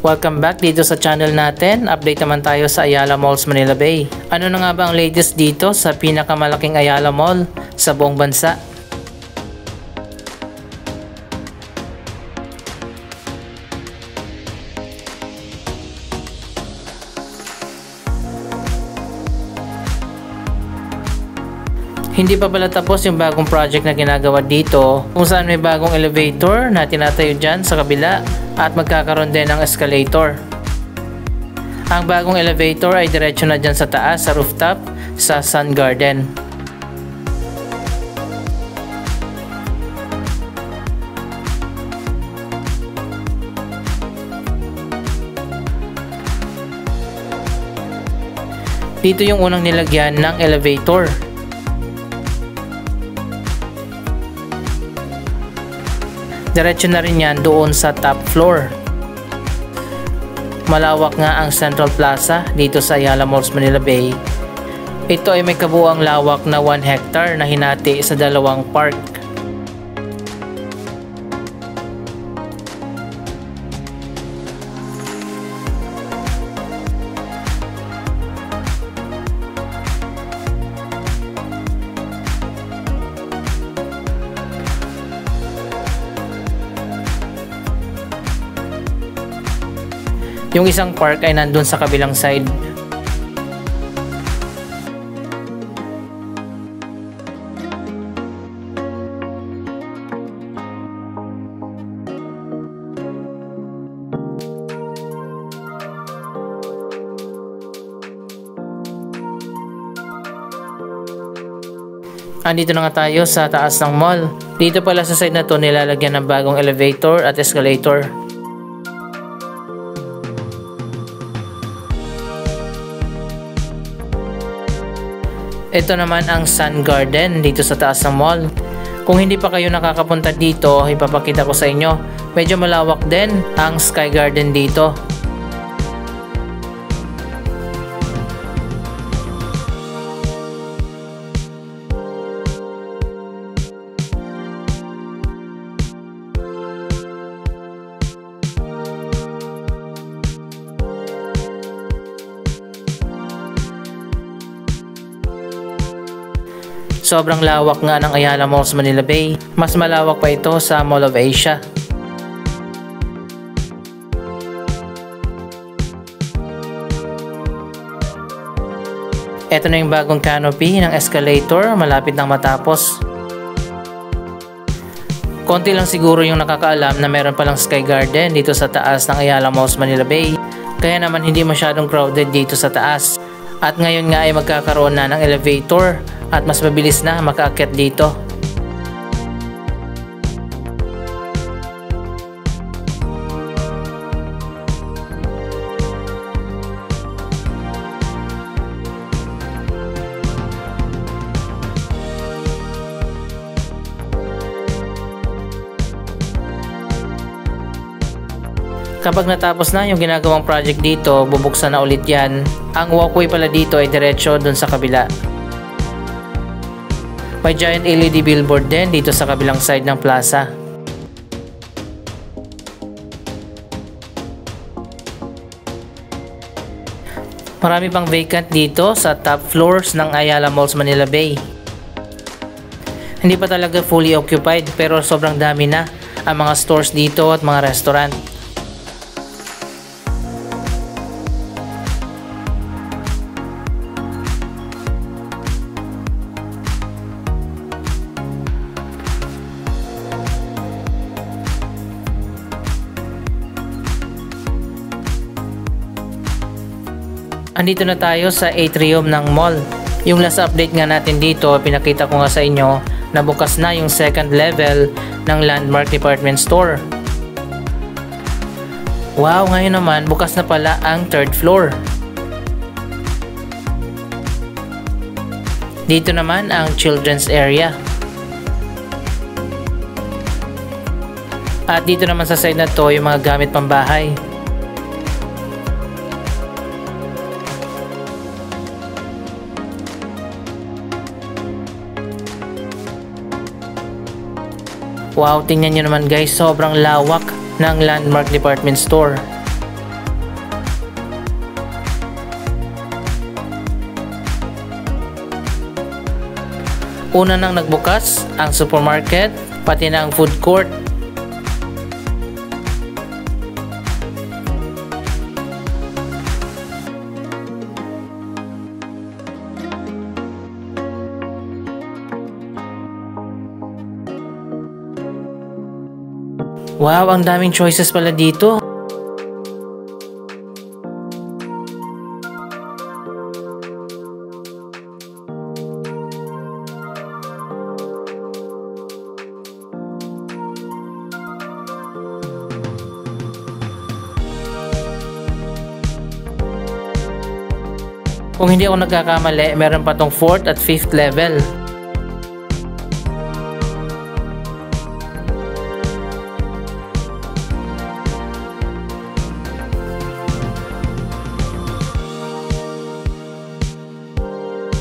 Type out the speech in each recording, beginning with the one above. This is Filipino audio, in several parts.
Welcome back dito sa channel natin. Update naman tayo sa Ayala Malls Manila Bay. Ano na nga ba ang latest dito sa pinakamalaking Ayala Mall sa buong bansa? Hindi pa pala tapos yung bagong project na ginagawa dito, kung saan may bagong elevator na tinatayo dyan sa kabila at magkakaroon din ng escalator. Ang bagong elevator ay diretso na dyan sa taas sa rooftop sa Sun Garden. Dito yung unang nilagyan ng elevator. Diretso na rin yan doon sa top floor. Malawak nga ang Central Plaza dito sa Ayala Malls Manila Bay. Ito ay may kabuuang lawak na 1 hectare na hinati sa dalawang park. Yung isang park ay nandun sa kabilang side. Andito na nga tayo sa taas ng mall. Dito pala sa side na to nilalagyan ng bagong elevator at escalator. Ito naman ang Sun Garden dito sa taas ng mall. Kung hindi pa kayo nakakapunta dito, ipapakita ko sa inyo. Medyo malawak din ang Sky Garden dito. Sobrang lawak nga ng Ayala Malls Manila Bay. Mas malawak pa ito sa Mall of Asia. Ito na yung bagong canopy ng escalator, malapit nang matapos. Konti lang siguro yung nakakaalam na meron palang Sky Garden dito sa taas ng Ayala Malls Manila Bay. Kaya naman hindi masyadong crowded dito sa taas. At ngayon nga ay magkakaroon na ng elevator at mas mabilis na makaakyat dito. Kapag natapos na yung ginagawang project dito, bubuksan na ulit yan. Ang walkway pala dito ay diretso dun sa kabila. May giant LED billboard din dito sa kabilang side ng plaza. Marami pang vacant dito sa top floors ng Ayala Malls Manila Bay. Hindi pa talaga fully occupied pero sobrang dami na ang mga stores dito at mga restaurant. Andito na tayo sa atrium ng mall. Yung last update nga natin dito, pinakita ko nga sa inyo na bukas na yung second level ng Landmark Department Store. Wow, ngayon naman bukas na pala ang third floor. Dito naman ang children's area. At dito naman sa side na to yung mga gamit pambahay. Wow, tingnan nyo naman guys, sobrang lawak ng Landmark Department Store. Una nang nagbukas ang supermarket, pati na ang food court. Wow, ang daming choices pala dito. Kung hindi ako nagkakamali, meron pa tong 4th at 5th level.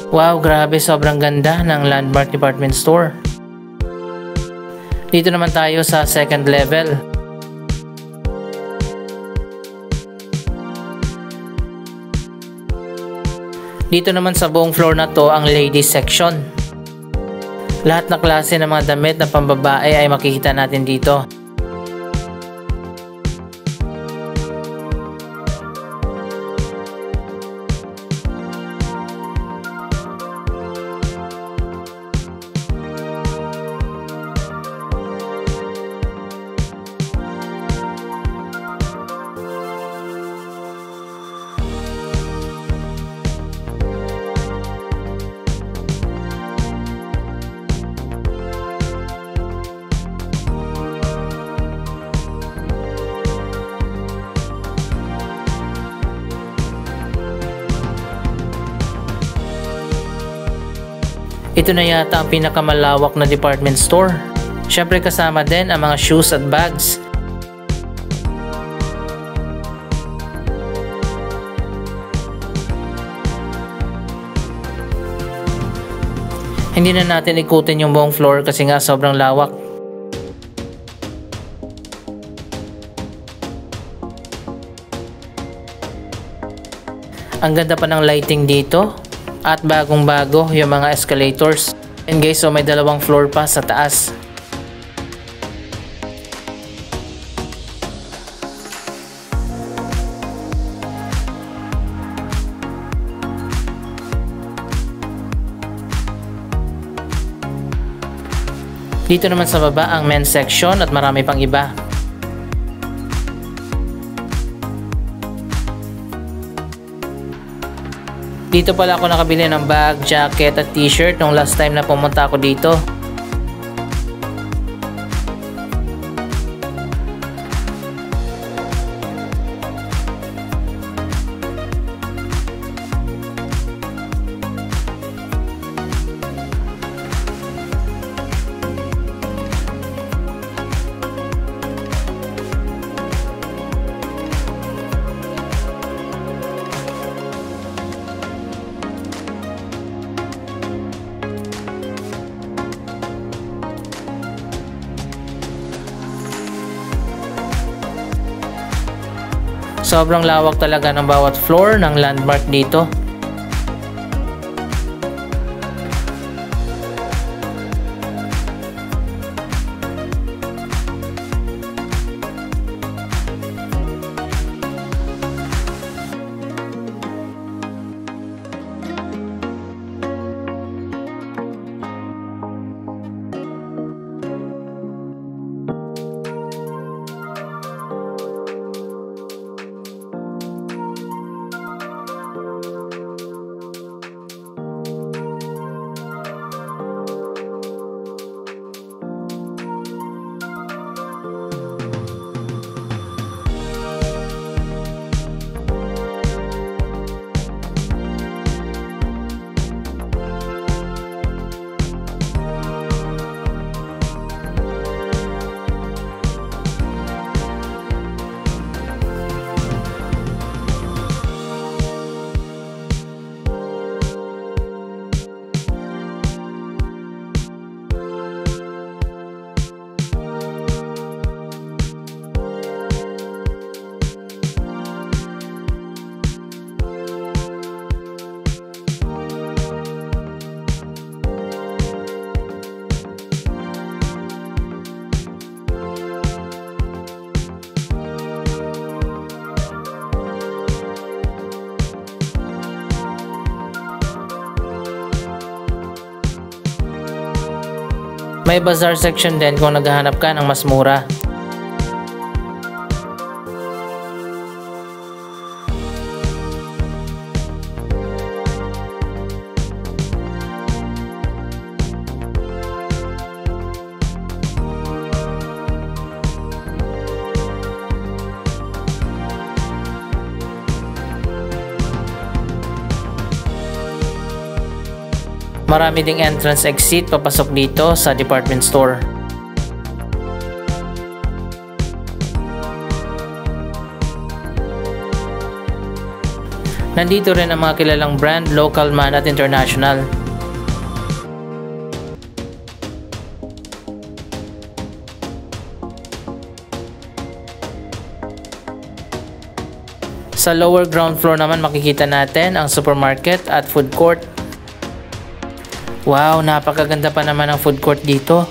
Wow, grabe, sobrang ganda ng Landmark Department Store. Dito naman tayo sa 2nd level. Dito naman sa buong floor na to ang ladies section. Lahat na klase ng mga damit na pambabae ay makikita natin dito. Ito na yata ang pinakamalawak na department store. Syempre kasama din ang mga shoes at bags. Hindi na natin ikutin yung buong floor kasi nga sobrang lawak. Ang ganda pa ng lighting dito. At bagong bago yung mga escalators. And guys, so may dalawang floor pa sa taas. Dito naman sa baba ang men's section at marami pang iba. Dito pala ako nakabili ng bag, jacket at t-shirt nung last time na pumunta ako dito. Sobrang lawak talaga ng bawat floor ng Landmark dito. May bazaar section din kung naghahanap ka ng mas mura. Marami ding entrance exit papasok dito sa department store. Nandito rin ang mga kilalang brand, local man at international. Sa lower ground floor naman makikita natin ang supermarket at food court. Wow, napakaganda pa naman ang food court dito.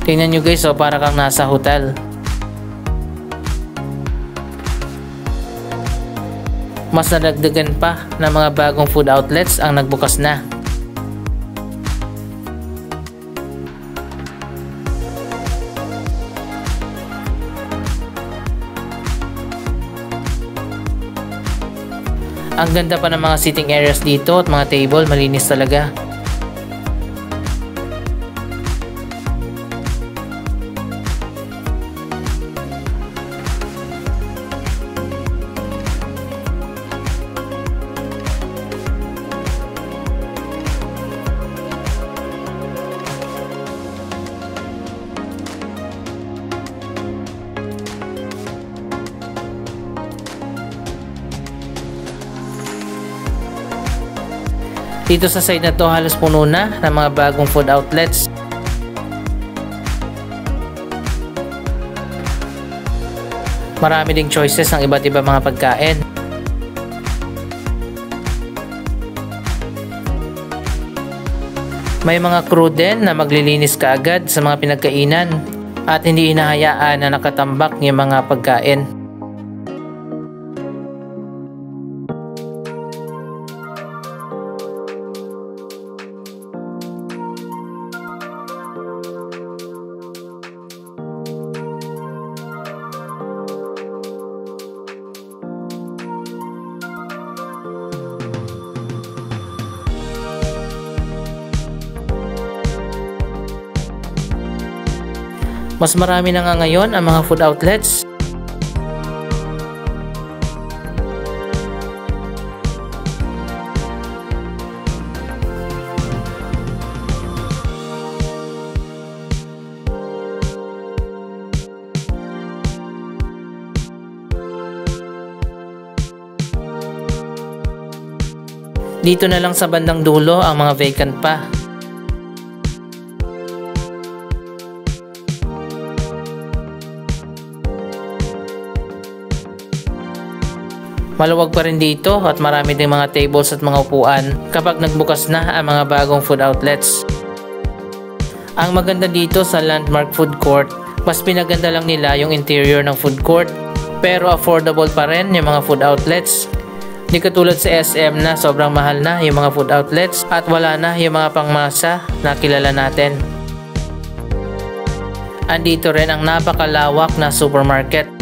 Tingnan nyo guys, para kang nasa hotel. Mas nadagdagan pa ng mga bagong food outlets ang nagbukas na. Ang ganda pa ng mga sitting areas dito at mga table, malinis talaga. Dito sa side na to halos puno na ng mga bagong food outlets. Marami ding choices ng iba't ibang mga pagkain. May mga crew din na maglilinis kaagad sa mga pinagkainan at hindi hinahayaan na nakatambak yung mga pagkain. Mas marami na nga ngayon ang mga food outlets. Dito na lang sa bandang dulo ang mga vacant pa. Maluwag pa rin dito at marami ding mga tables at mga upuan kapag nagbukas na ang mga bagong food outlets. Ang maganda dito sa Landmark Food Court, mas pinaganda lang nila yung interior ng food court, pero affordable pa rin yung mga food outlets. Di katulad sa SM na sobrang mahal na yung mga food outlets at wala na yung mga pangmasa na kilala natin. Andito rin ang napakalawak na supermarket.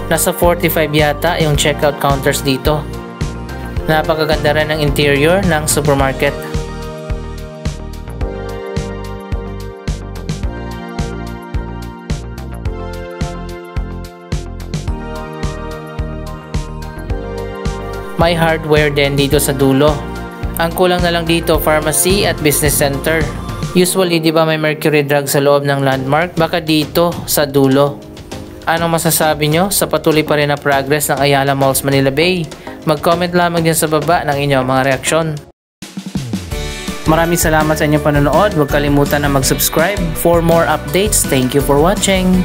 Nasa 45 yata yung checkout counters dito. Napakaganda rin ang interior ng supermarket. May hardware din dito sa dulo. Ang kulang na lang dito, pharmacy at business center. Usually, di ba may Mercury Drug sa loob ng Landmark? Baka dito sa dulo. Anong masasabi nyo sa patuloy pa rin na progress ng Ayala Malls Manila Bay? Mag-comment lamang din sa baba ng inyong mga reaksyon. Maraming salamat sa inyong panonood. Huwag kalimutan na mag-subscribe for more updates. Thank you for watching.